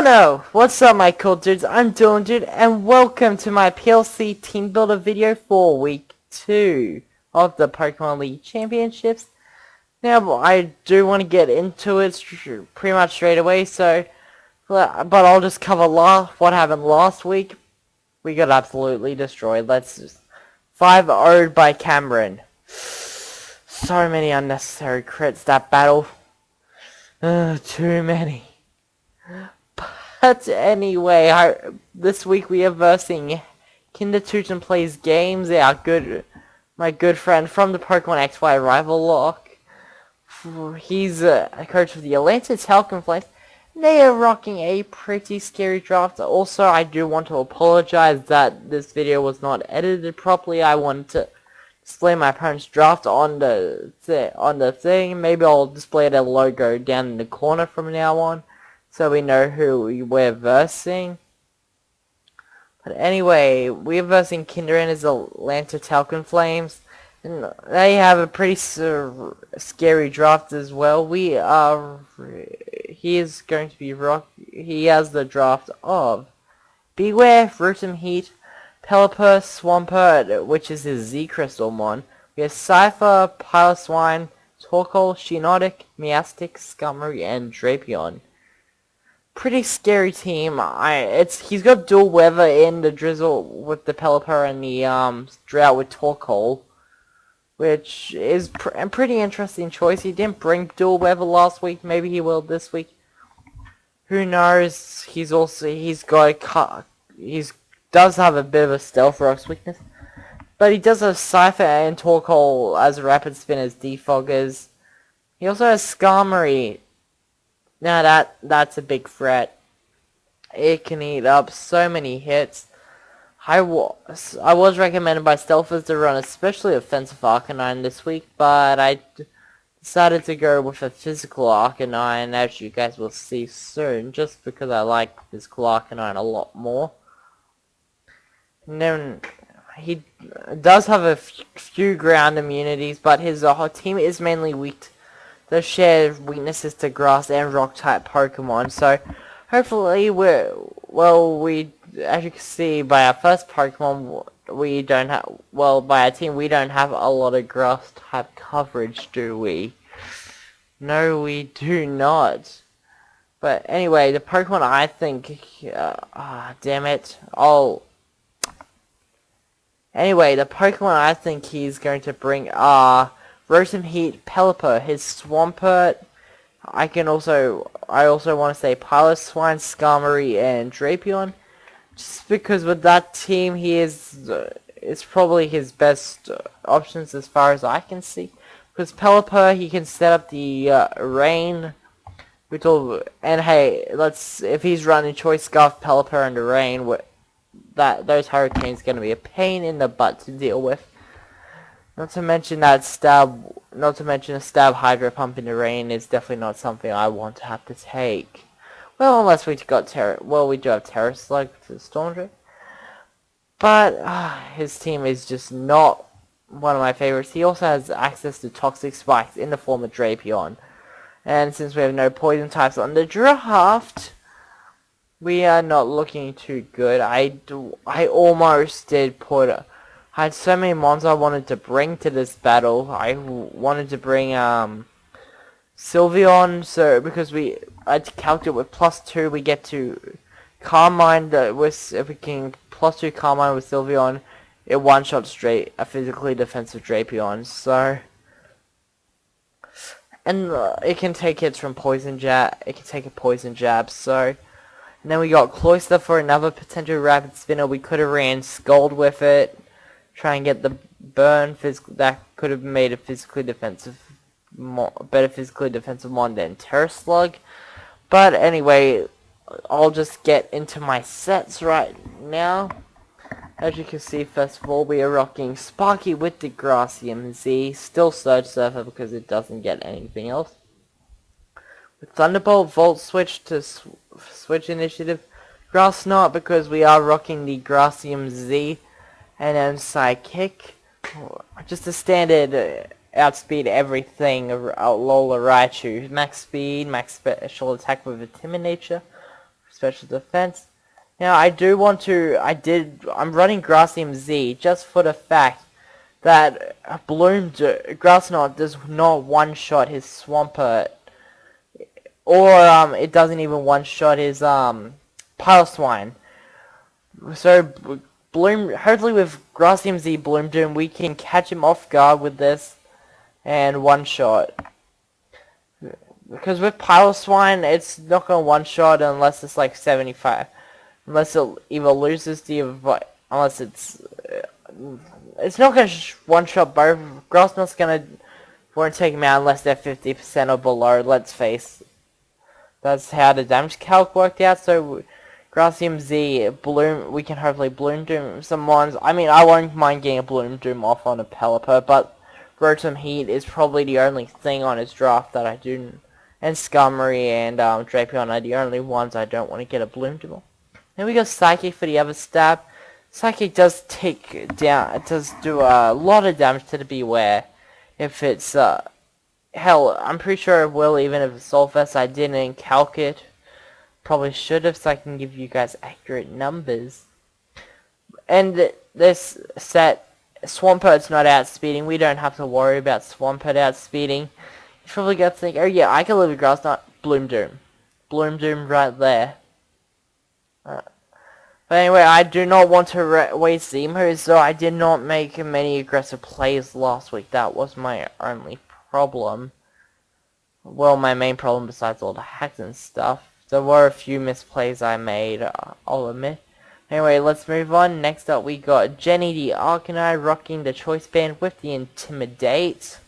OhHellNo! What's up my cool dudes, I'm DualingDude and welcome to my PLC Team Builder video for week 2 of the Pokemon League Championships. Now I do want to get into it pretty much straight away, but I'll just cover what happened last week. We got absolutely destroyed. 5-0'd by Cameron. So many unnecessary crits that battle. Too many. But anyway, this week we are versing Kindertooten Plays Games, my good friend from the Pokemon XY Rival Lock. He's a coach of the Atlanta Talconflames. They are rocking a pretty scary draft. Also, I do want to apologize that this video was not edited properly. I wanted to display my opponent's draft on the thing. Maybe I'll display their logo down in the corner from now on, so we know who we're versing. But anyway, we're versing Kindertooten's Atlanta Talconflames, and they have a pretty scary draft as well. He is going to be he has the draft of Beware, Rotom Heat, Pelipper, Swampert, which is his Z Crystal mon. We have Cypher, Piloswine, Torkoal, Shiinotic, Meowstic, Skarmory, and Drapion. Pretty scary team. He's got dual weather in the Drizzle with the Pelipper and the Drought with Torkoal, which is a pretty interesting choice. He didn't bring dual weather last week. Maybe he will this week. Who knows? He does have a bit of a Stealth Rock's weakness, but he does have Cypher and Torkoal as Rapid Spin as defoggers. He also has Skarmory. Now that's a big threat. It can eat up so many hits. I was recommended by Stealthers to run especially offensive Arcanine this week, but I decided to go with a physical Arcanine, as you guys will see soon, just because I like physical Arcanine a lot more. And then he does have a few ground immunities, but his team is mainly weak. The shared weaknesses to grass and rock type Pokemon, so hopefully as you can see by our first Pokemon, by our team we don't have a lot of grass type coverage, do we? No, we do not. But anyway, the Pokemon I think, damn it, anyway, the Pokemon I think he's going to bring are Rotom Heat, Pelipper, his Swampert. I also want to say Piloswine, Skarmory, and Drapion. Just because with that team, it's probably his best options as far as I can see. Because Pelipper, he can set up the rain, and hey, if he's running Choice Scarf, Pelipper, and the rain, those hurricanes gonna be a pain in the butt to deal with. Not to mention a stab Hydro Pump in the rain is definitely not something I want to have to take. Well, unless we we do have Terra Slug to Storm Drake. But his team is just not one of my favorites. He also has access to Toxic Spikes in the form of Drapion. And since we have no poison types on the draft, we are not looking too good. I almost did I had so many mons I wanted to bring to this battle. I wanted to bring Sylveon, because I had to calculate with +2 we get to Carmine. If we can +2 Carmine with Sylveon, it one-shots straight a physically defensive Drapion. And it can take hits from Poison Jab. It can take a Poison Jab. And then we got Cloyster for another potential Rapid Spinner. We could have ran Scald with it. Try and get the burn that could have made a better physically defensive mon than Terra Slug. But anyway, I'll just get into my sets right now. As you can see, first of all, we are rocking Sparky with the Gracium Z, still Surge Surfer because it doesn't get anything else. With Thunderbolt, Volt Switch to Switch Initiative, Grass Knot because we are rocking the Gracium Z. And then Psychic, just a standard outspeed everything Alola Raichu. Max speed, max special attack with Intimidator. special defense. Now I'm running Grassium Z just for the fact that Grassnot does not one-shot his Swampert, or it doesn't even one-shot his Piloswine. So hopefully with Grassium Z Bloom Doom we can catch him off guard with this and one-shot. Because with Piloswine it's not gonna one-shot unless it's like 75. Unless it either loses unless it's not gonna one-shot both. Grassnot's won't take him out unless they're 50% or below. Let's face. That's how the damage calc worked out. So Grassium Z we can hopefully Bloom Doom some mons. I mean, I won't mind getting a Bloom Doom off on a Pelipper, but Rotom Heat is probably the only thing on his draft that I do. And Skarmory and Drapion are the only ones I don't want to get a Bloom Doom on. Then we got Psychic for the other stab. Psychic does do a lot of damage to the Beware. If it's, hell, I'm pretty sure it will even if it's Solfest. I didn't calc it. Probably should have, so I can give you guys accurate numbers. And this set, Swampert's not outspeeding. We don't have to worry about Swampert outspeeding. You probably got to think, oh yeah, I can live with Grass, not Bloom Doom. Bloom Doom right there. But anyway, I do not want to waste Zemo, so I did not make many aggressive plays last week. That was my only problem. Well, my main problem besides all the hacks and stuff. There were a few misplays I made, I'll admit. Anyway, let's move on. Next up, we got Jenny the Arcanine rocking the Choice Band with the Intimidate.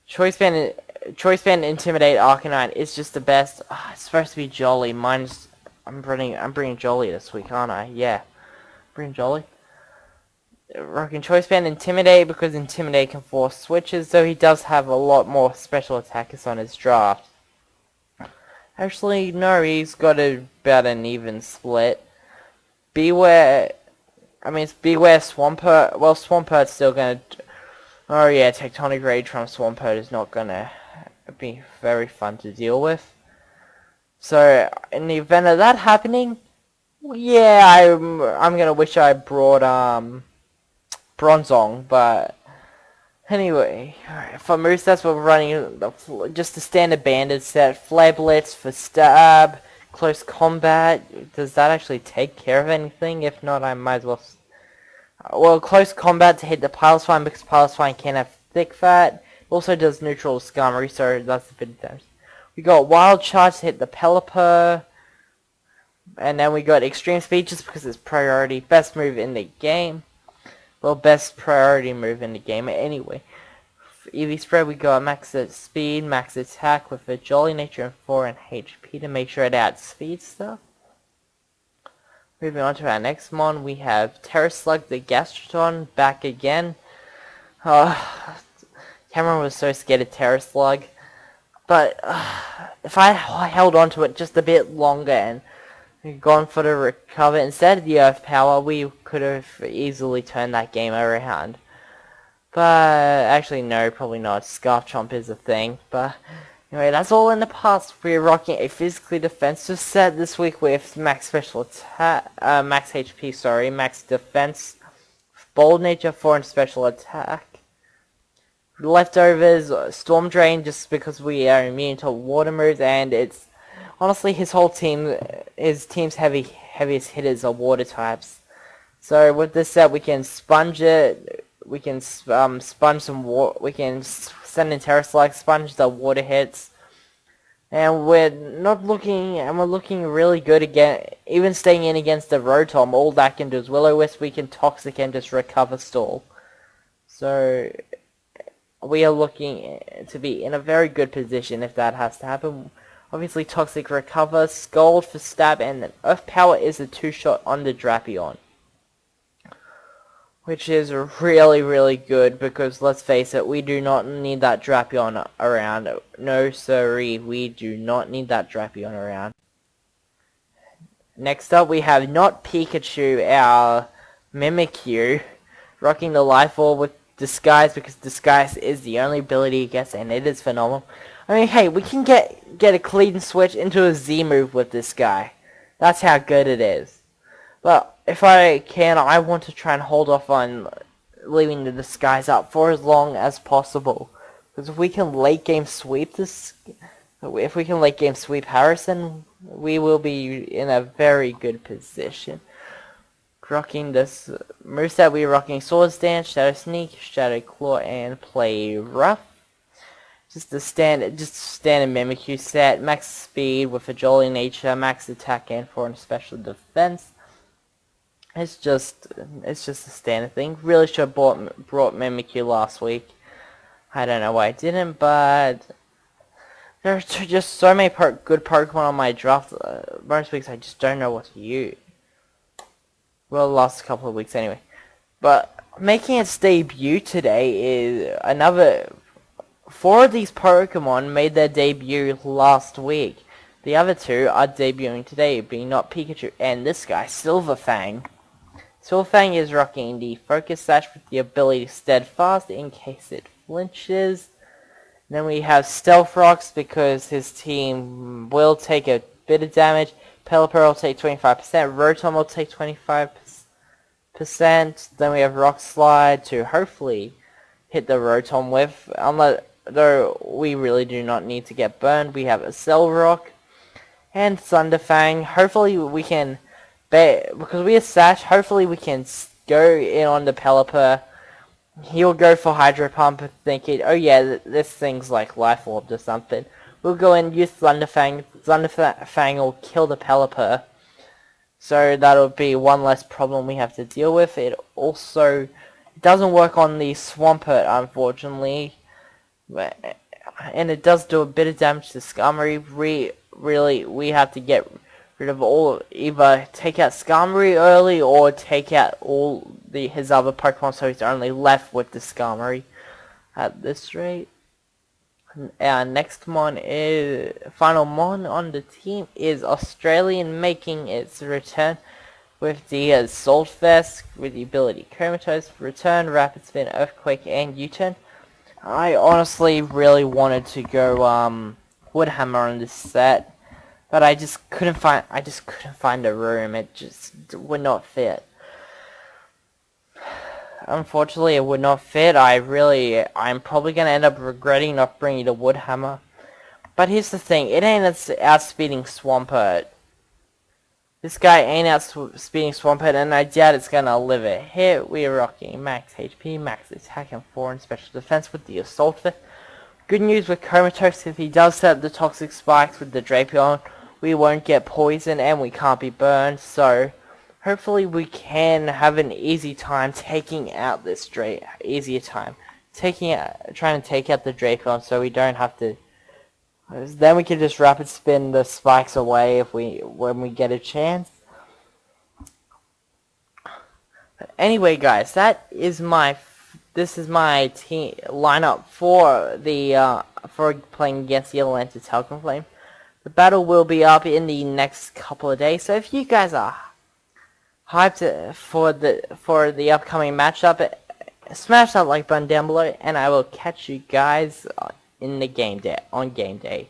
Choice Band Intimidate Arcanine is just the best. It's supposed to be Jolly. I'm bringing Jolly this week, aren't I? Yeah. Bring Jolly. Rocking Choice Band Intimidate because Intimidate can force switches, so he does have a lot more special attackers on his draft. Actually, no, he's got about an even split. Beware Swampert. Well, Swampert's still gonna... Oh yeah, Tectonic Rage from Swampert is not gonna be very fun to deal with. So, in the event of that happening, yeah, I'm gonna wish I brought Bronzong, but anyway, alright, for movesets we're running just the standard banded set. Flare Blitz for stab, close combat. Does that actually take care of anything? If not, I might as well. Well, close combat to hit the Piloswine because Piloswine can have thick fat. It also does neutral Skarmory, so that's a bit of damage. We got Wild Charge to hit the Pelipper. And then we got Extreme Speed just because it's priority. Best move in the game. Well, best priority move in the game anyway. For EV Spread, we got Max Speed, Max Attack with a Jolly Nature and 4 in HP to make sure it outspeeds stuff. Moving on to our next mon, we have Terraslug the Gastrodon back again. Cameron was so scared of Terraslug. But if I held on to it just a bit longer and gone for the recover instead of the Earth Power, we could have easily turned that game around. But actually no, probably not. Scarf Chomp is a thing. But anyway, that's all in the past. We're rocking a physically defensive set this week with max special attack, max HP, sorry, max defense, Bold Nature, 4 in special attack. Leftovers, Storm Drain, just because we are immune to water moves, and it's honestly his team's heaviest hitters are water types. So with this set, we can sponge it. We can sponge some water. We can send in Terraslug, sponge the water hits, and we're looking really good again. Even staying in against the Rotom, all that can do is Will-O-Wisp. We can Toxic and just recover stall. So we are looking to be in a very good position if that has to happen. Obviously, Toxic recover, Scald for stab, and then Earth Power is a 2-shot on the Drapion. Which is really, really good because, let's face it, we do not need that Drapion around. No siree, we do not need that Drapion around. Next up, we have not Pikachu, our Mimikyu, rocking the Life Orb with Disguise because Disguise is the only ability he gets and it is phenomenal. I mean, hey, we can get a clean switch into a Z move with this guy. That's how good it is. But if I can, I want to try and hold off on leaving the disguise up for as long as possible. Because if we can late game sweep Harrison, we will be in a very good position. Rocking this moveset, we're rocking Sword Dance, Shadow Sneak, Shadow Claw, and Play Rough. Just a standard Mimikyu set, max speed with a jolly nature, max attack and for special defense. It's just a standard thing. Really should have brought Mimikyu last week. I don't know why I didn't, but there's just so many good Pokemon on my draft. Most weeks I just don't know what to use. Well, the last couple of weeks anyway. But making its debut today is another. 4 of these Pokemon made their debut last week. The other 2 are debuting today, being not Pikachu and this guy, Silverfang. Silverfang is rocking the Focus Sash with the ability Steadfast in case it flinches. Then we have Stealth Rocks because his team will take a bit of damage. Pelipper will take 25%, Rotom will take 25%. Then we have Rock Slide to hopefully hit the Rotom with, though we really do not need to get burned. We have a Cell Rock and Thunderfang. Hopefully we can, because we have Sash, hopefully we can go in on the Pelipper. He'll go for Hydro Pump thinking, oh yeah, this thing's like Life Orb or something. We'll go in, use Thunderfang. Thunderfang will kill the Pelipper. So that'll be one less problem we have to deal with. It also doesn't work on the Swampert, unfortunately. And it does do a bit of damage to Skarmory. We have to get rid of either take out Skarmory early or take out all his other Pokemon so he's only left with the Skarmory at this rate. Our next final mon on the team is Australian, making its return with the Saltfest with the ability Comatose, Return, Rapid Spin, Earthquake, and U-Turn. I honestly really wanted to go Woodhammer on this set, but I just couldn't find a room. It just would not fit. Unfortunately, it would not fit. I'm probably going to end up regretting not bringing the Woodhammer. But here's the thing. It ain't outspeeding Swampert. This guy ain't outspeeding Swampert, and I doubt it's going to live it. Here, we're rocking max HP, max attack, and 4 in special defense with the Assault Fist. Good news with Comatose, if he does set the Toxic Spikes with the Drapion, we won't get poisoned, and we can't be burned, so hopefully we can have an easy time taking out this trying to take out the Drapion so we don't have to. Then we can just rapid spin the spikes away when we get a chance. But anyway, guys, this is my team lineup for playing against the Atlantic Talconflames. The battle will be up in the next couple of days, so if you guys are hyped for the upcoming matchup, smash that like button down below, and I will catch you guys in the game day.